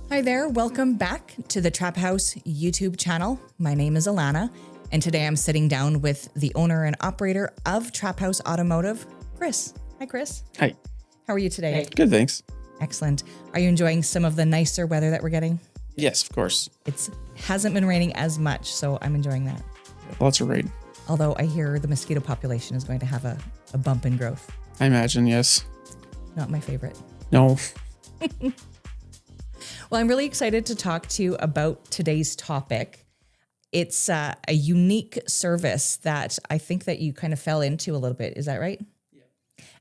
Hi there, welcome back to the Traphouse YouTube channel. My name is Alana, and today I'm sitting down with the owner and operator of Traphouse Automotive, Chris. Hi, Chris. Hi. How are you today? Good, thanks. Excellent. Are you enjoying some of the nicer weather that we're getting? Yes, of course. It hasn't been raining as much, so I'm enjoying that. Lots of rain. Although I hear the mosquito population is going to have a bump in growth. I imagine, yes. Not my favorite. No. Well, I'm really excited to talk to you about today's topic. It's a unique service that I think that you kind of fell into a little bit. Is that right? Yeah.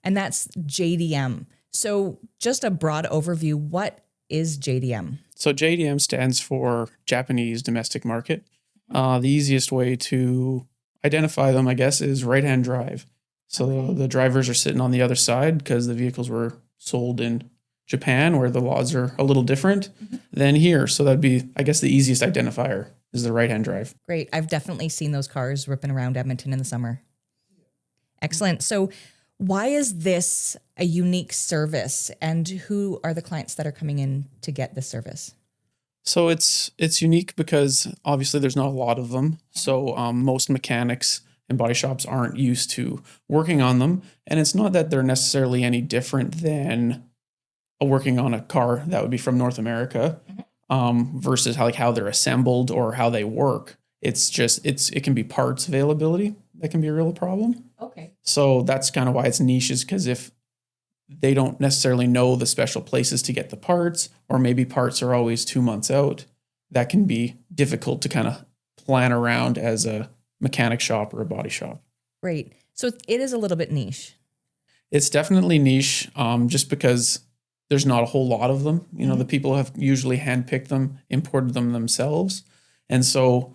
And that's JDM. So just a broad overview, what is JDM? So JDM stands for Japanese Domestic Market. The easiest way to identify them, I guess, is right-hand drive. So the drivers are sitting on the other side because the vehicles were sold in Japan, where the laws are a little different than here. So that'd be, I guess, the easiest identifier is the right-hand drive. Great. I've definitely seen those cars ripping around Edmonton in the summer. Excellent. So why is this a unique service, and who are the clients that are coming in to get this service? So it's unique because obviously there's not a lot of them. So most mechanics and body shops aren't used to working on them. And it's not that they're necessarily any different than working on a car that would be from North America versus how they're assembled or how they work. It's just, it can be parts availability that can be a real problem. Okay. So that's kind of why it's niche, is because if they don't necessarily know the special places to get the parts, or maybe parts are always 2 months out, that can be difficult to kind of plan around as a mechanic shop or a body shop. Great. So it is a little bit niche. It's definitely niche just because there's not a whole lot of them. You know, the people have usually handpicked them, imported them themselves. And so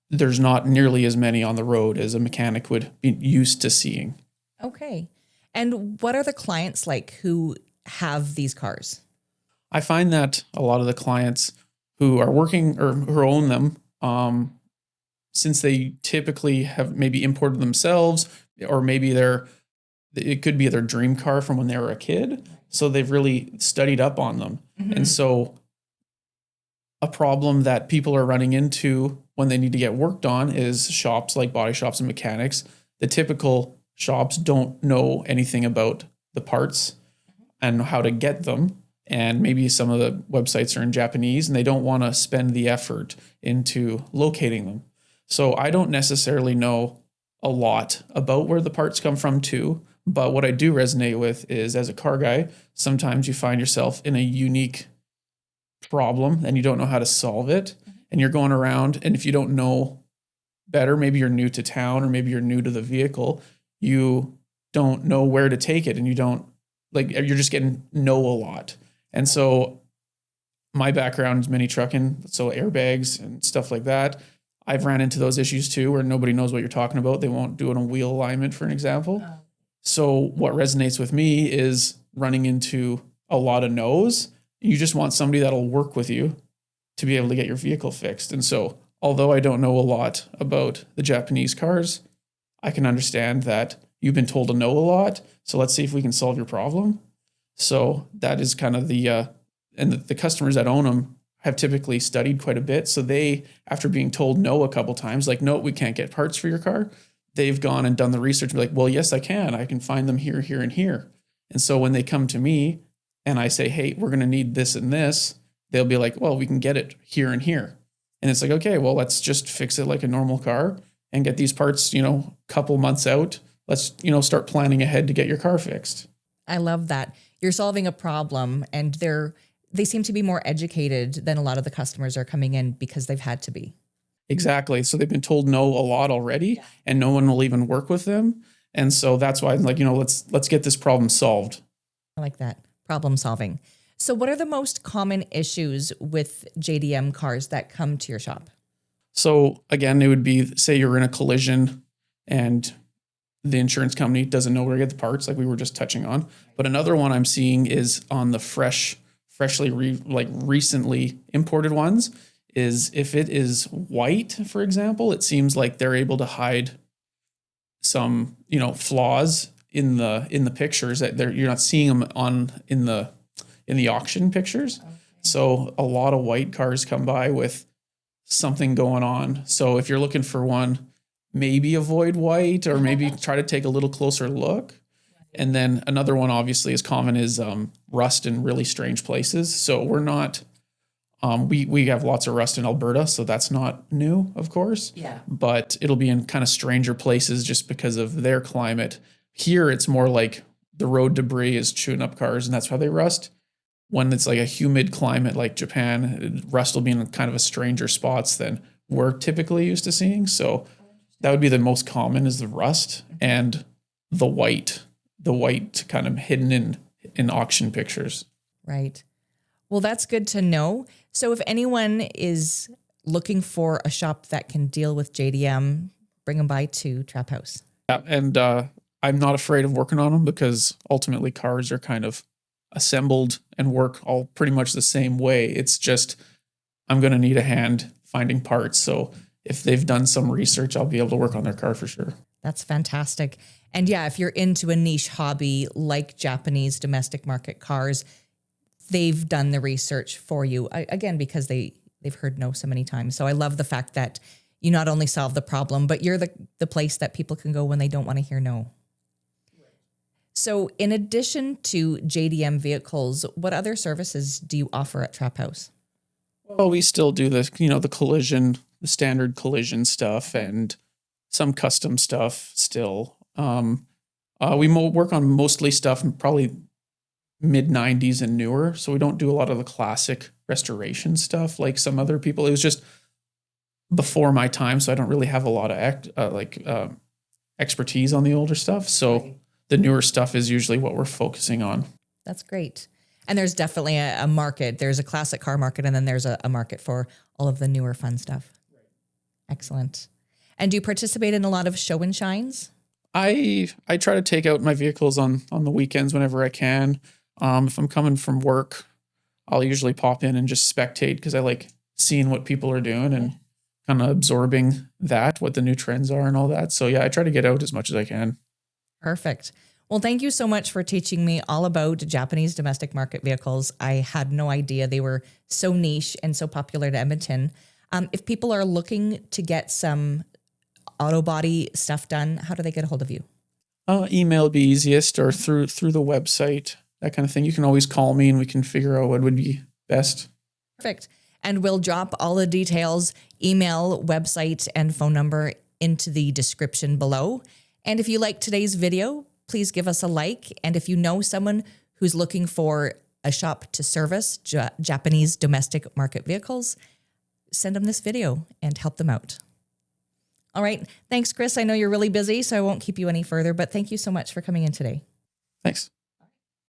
there's not nearly as many on the road as a mechanic would be used to seeing. Okay. And what are the clients like who have these cars? I find that a lot of the clients who are working or who own them, since they typically have maybe imported themselves, or maybe it could be their dream car from when they were a kid. So they've really studied up on them. And so a problem that people are running into when they need to get worked on is shops like body shops and mechanics. The typical shops don't know anything about the parts and how to get them. And maybe some of the websites are in Japanese and they don't want to spend the effort into locating them. So I don't necessarily know a lot about where the parts come from too. But what I do resonate with is, as a car guy, sometimes you find yourself in a unique problem and you don't know how to solve it. And you're going around, and if you don't know better, maybe you're new to town or maybe you're new to the vehicle, you don't know where to take it, and you're just getting know a lot. And so my background is mini trucking, so airbags and stuff like that. I've ran into those issues too, where nobody knows what you're talking about. They won't do it on wheel alignment, for an example. So what resonates with me is running into a lot of no's. You just want somebody that'll work with you to be able to get your vehicle fixed. And so, although I don't know a lot about the Japanese cars, I can understand that you've been told to know a lot. So let's see if we can solve your problem. So that is kind of and the customers that own them have typically studied quite a bit. So they, after being told no a couple times, like, no, we can't get parts for your car, they've gone and done the research and be like, well, yes, I can find them here, here, and here. And so when they come to me and I say, hey, we're going to need this and this, they'll be like, well, we can get it here and here. And it's like, okay, well, let's just fix it like a normal car and get these parts, couple months out. Let's, start planning ahead to get your car fixed. I love that. You're solving a problem, and they seem to be more educated than a lot of the customers are coming in because they've had to be. Exactly. So they've been told no a lot already, and no one will even work with them. And so that's why I'm like, let's get this problem solved. I like that. Problem solving. So what are the most common issues with JDM cars that come to your shop? So again, it would be, say you're in a collision and the insurance company doesn't know where to get the parts, like we were just touching on. But another one I'm seeing is on the freshly recently imported ones, is if it is white, for example, it seems like they're able to hide some, flaws in the pictures that you're not seeing them in the auction pictures. Okay. So a lot of white cars come by with something going on. So if you're looking for one, maybe avoid white or maybe try to take a little closer look. And then another one obviously is common is rust in really strange places. So we're not, we have lots of rust in Alberta, so that's not new, of course. Yeah. But it'll be in kind of stranger places just because of their climate. Here, it's more like the road debris is chewing up cars and that's how they rust. When it's like a humid climate like Japan, rust will be in kind of a stranger spots than we're typically used to seeing. So that would be the most common is the rust and the white kind of hidden in auction pictures. Right. Well, that's good to know. So if anyone is looking for a shop that can deal with JDM, bring them by to Traphouse. Yeah, and I'm not afraid of working on them because ultimately cars are kind of assembled and work all pretty much the same way. It's just I'm going to need a hand finding parts. So if they've done some research, I'll be able to work on their car for sure. That's fantastic. And yeah, if you're into a niche hobby like Japanese domestic market cars, they've done the research for you, again, because they've heard no so many times. So I love the fact that you not only solve the problem, but you're the place that people can go when they don't want to hear no. So in addition to JDM vehicles, what other services do you offer at Traphouse? Well, we still do the collision, the standard collision stuff and some custom stuff still. We work on mostly stuff probably mid 90s and newer. So we don't do a lot of the classic restoration stuff like some other people. It was just before my time. So I don't really have a lot of expertise on the older stuff. So the newer stuff is usually what we're focusing on. That's great. And there's definitely a market. There's a classic car market, and then there's a market for all of the newer fun stuff. Right. Excellent. And do you participate in a lot of show and shines? I try to take out my vehicles on the weekends whenever I can. If I'm coming from work, I'll usually pop in and just spectate because I like seeing what people are doing and kind of absorbing what the new trends are and all that. So yeah, I try to get out as much as I can. Perfect. Well, thank you so much for teaching me all about Japanese domestic market vehicles. I had no idea they were so niche and so popular to Edmonton. If people are looking to get some Autobody stuff done, how do they get a hold of you? Email would be easiest or through the website, that kind of thing. You can always call me and we can figure out what would be best. Perfect. And we'll drop all the details, email, website, and phone number into the description below. And if you like today's video, please give us a like. And if you know someone who's looking for a shop to service Japanese domestic market vehicles, send them this video and help them out. All right. Thanks, Chris. I know you're really busy, so I won't keep you any further, but thank you so much for coming in today. Thanks.